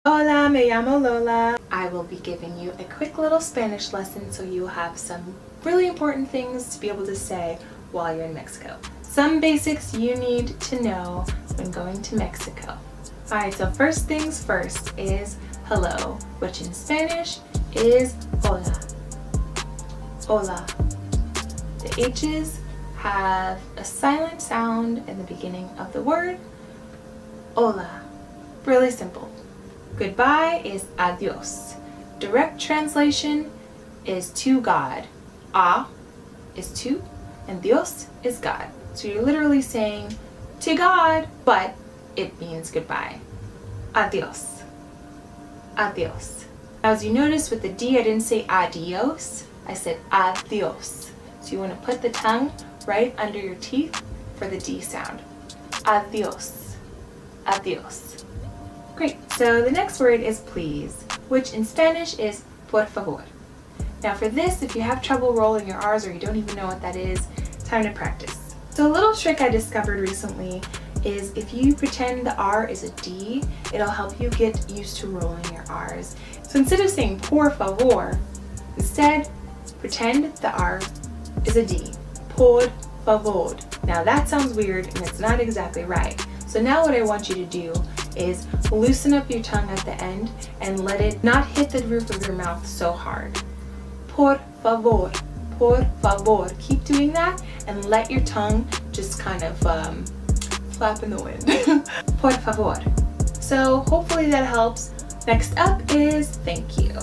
Hola, me llamo Lola. I will be giving you a quick little Spanish lesson so you'll have some really important things to be able to say while you're in Mexico. Some basics you need to know when going to Mexico. Alright, so first things first is hello, which in Spanish is hola. Hola. The H's have a silent sound in the beginning of the word. Hola. Really simple. Goodbye is adios. Direct translation is to God. A is to, and Dios is God. So you're literally saying to God, but it means goodbye. Adios. Adios. Now, as you notice with the D, I didn't say adios, I said adios. So you want to put the tongue right under your teeth for the D sound. Adios. Adios. Great. So the next word is please, which in Spanish is por favor. Now for this, if you have trouble rolling your R's or you don't even know what that is, time to practice. So a little trick I discovered recently is if you pretend the R is a D, it'll help you get used to rolling your R's. So instead of saying por favor, instead pretend the R is a D. Por favor. Now that sounds weird and it's not exactly right. So now what I want you to do is loosen up your tongue at the end and let it not hit the roof of your mouth so hard. Por favor, por favor. Keep doing that and let your tongue just kind of flap in the wind. Por favor. So hopefully that helps. Next up is thank you.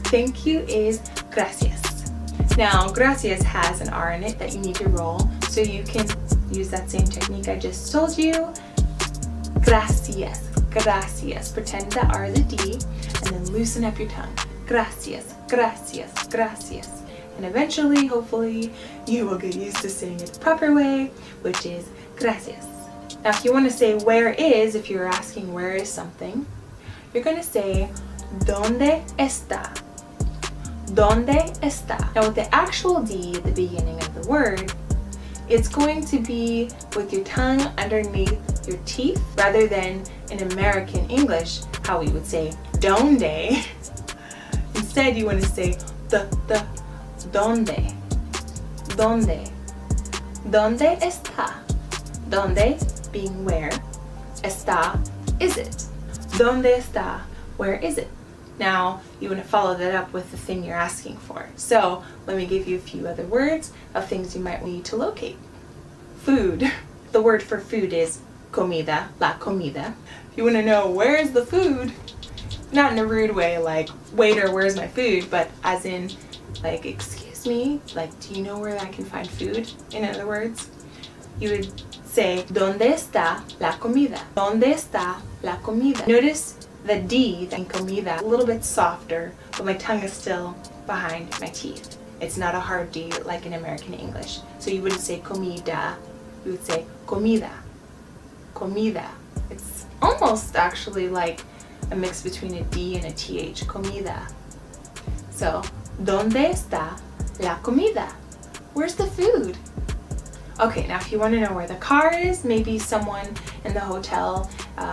Thank you is gracias. Now gracias has an R in it that you need to roll, so you can use that same technique I just told you. Gracias, gracias. Pretend that R is a D and then loosen up your tongue. Gracias, gracias, gracias. And eventually, hopefully, you will get used to saying it the proper way, which is gracias. Now, if you want to say where is, if you're asking where is something, you're going to say ¿Dónde está? ¿Dónde está? Now, with the actual D at the beginning of the word, it's going to be with your tongue underneath your teeth rather than in American English how we would say donde. Instead you want to say the donde. Donde. Donde está? Donde being where, está is it. Donde está? Where is it? Now you want to follow that up with the thing you're asking for. So let me give you a few other words of things you might need to locate. Food. The word for food is comida, la comida. If you want to know where is the food, not in a rude way like waiter, where's my food, but as in like excuse me, like do you know where I can find food? In other words, you would say ¿Dónde está la comida? ¿Dónde está la comida? Notice the D in comida a little bit softer, but my tongue is still behind my teeth. It's not a hard D like in American English. So you wouldn't say comida, you would say comida. Comida. It's almost actually like a mix between a D and a TH. Comida. So, ¿Dónde está la comida? Where's the food? Okay, now if you want to know where the car is, maybe someone in the hotel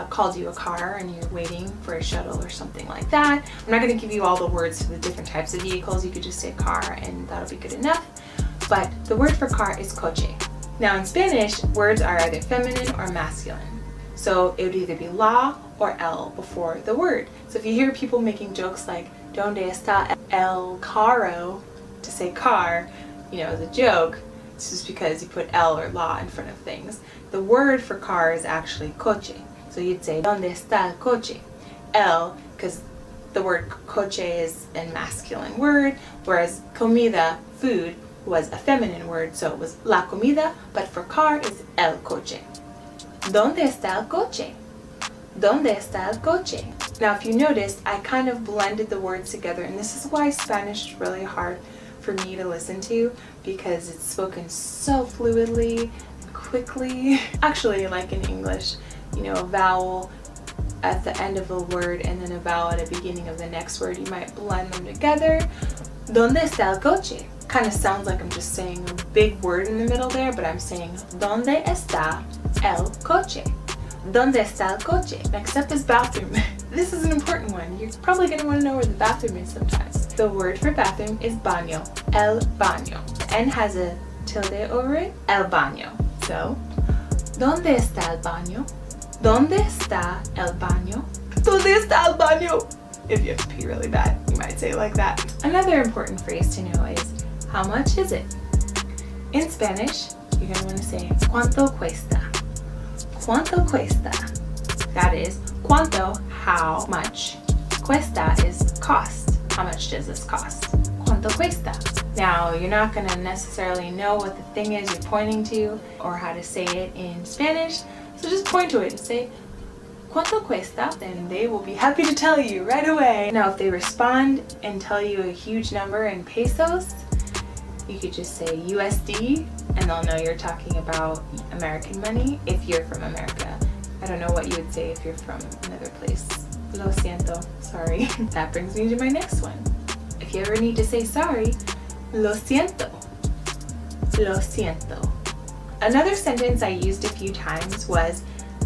called you a car and you're waiting for a shuttle or something like that. I'm not going to give you all the words for the different types of vehicles. You could just say car and that'll be good enough. But the word for car is coche. Now in Spanish, words are either feminine or masculine. So it would either be la or el before the word. So if you hear people making jokes like ¿Dónde está el carro? To say car, you know, as a joke, it's just because you put el or la in front of things. The word for car is actually coche. So you'd say ¿Dónde está el coche? El, because the word coche is a masculine word, whereas comida, food, was a feminine word, so it was la comida, but for car is el coche. ¿Dónde está el coche? ¿Dónde está el coche? Now if you noticed, I kind of blended the words together, and this is why Spanish is really hard for me to listen to, because it's spoken so fluidly and quickly. Actually, like in English, you know, a vowel at the end of a word and then a vowel at the beginning of the next word, you might blend them together. ¿Dónde está el coche? Kind of sounds like I'm just saying a big word in the middle there, but I'm saying ¿Dónde está el coche? ¿Dónde está el coche? Next up is bathroom. this is an important one. You're probably going to want to know where the bathroom is sometimes. The word for bathroom is baño, el baño. The N has a tilde over it, el baño. So, ¿dónde está el baño? ¿Dónde está el baño? ¿Dónde está el baño? If you have to pee really bad, you might say it like that. Another important phrase to know is, how much is it? In Spanish, you're going to want to say, ¿cuánto cuesta? ¿Cuánto cuesta? That is, ¿cuánto, how much? Cuesta is cost. How much does this cost? ¿Cuánto cuesta? Now, you're not going to necessarily know what the thing is you're pointing to or how to say it in Spanish, so just point to it and say, ¿cuánto cuesta? And they will be happy to tell you right away. Now, if they respond and tell you a huge number in pesos, you could just say USD, and they'll know you're talking about American money if you're from America. I don't know what you would say if you're from another place. Lo siento, sorry. That brings me to my next one. If you ever need to say sorry, lo siento. Lo siento. Another sentence I used a few times was,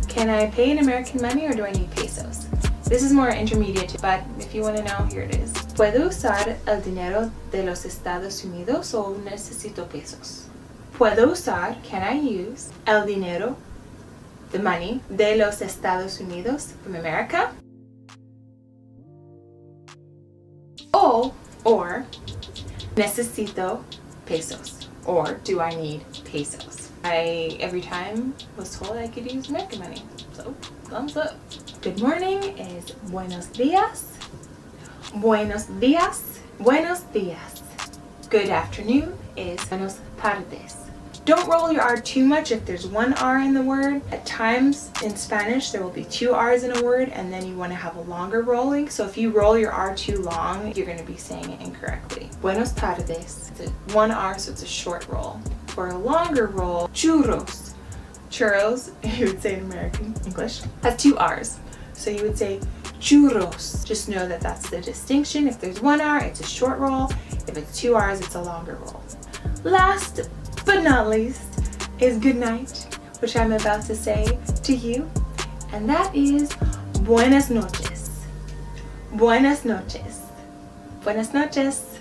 can I pay in American money or do I need pesos? This is more intermediate, but if you want to know, here it is. ¿Puedo usar el dinero de los Estados Unidos o necesito pesos? ¿Puedo usar, can I use, el dinero, the money, de los Estados Unidos, from America? Or, necesito pesos, or do I need pesos? I, every time, was told I could use American money, so thumbs up. Good morning is buenos días. Buenos días. Buenos días. Good afternoon is buenos tardes. Don't roll your R too much if there's one R in the word. At times in Spanish there will be two R's in a word and then you want to have a longer rolling. So if you roll your R too long, you're going to be saying it incorrectly. Buenos tardes. It's a one R, so it's a short roll. For a longer roll, churros. Churros, you would say in American English, has two R's. So you would say churros. Just know that that's the distinction. If there's one R, it's a short roll. If it's two R's, it's a longer roll. Last but not least is good night, which I'm about to say to you, and that is buenas noches. Buenas noches. Buenas noches.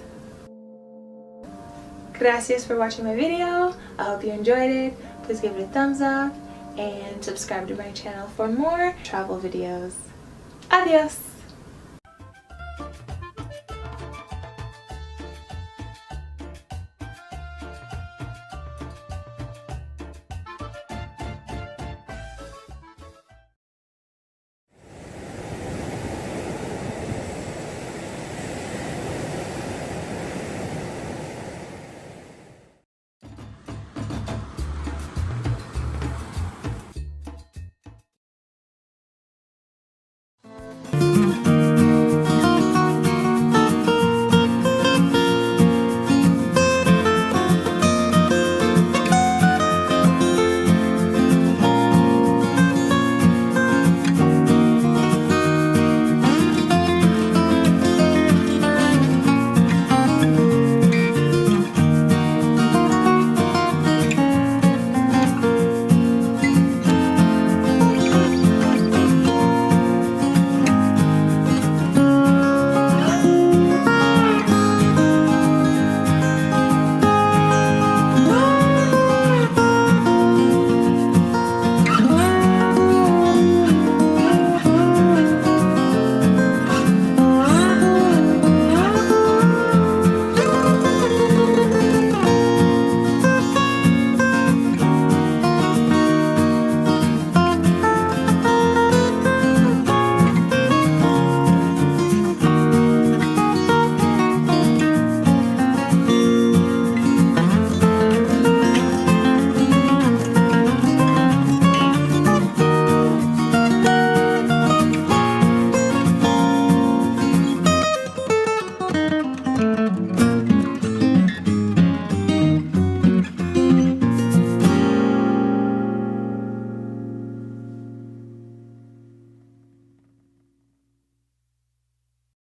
Gracias for watching my video. I hope you enjoyed it. Please give it a thumbs up and subscribe to my channel for more travel videos. Adios!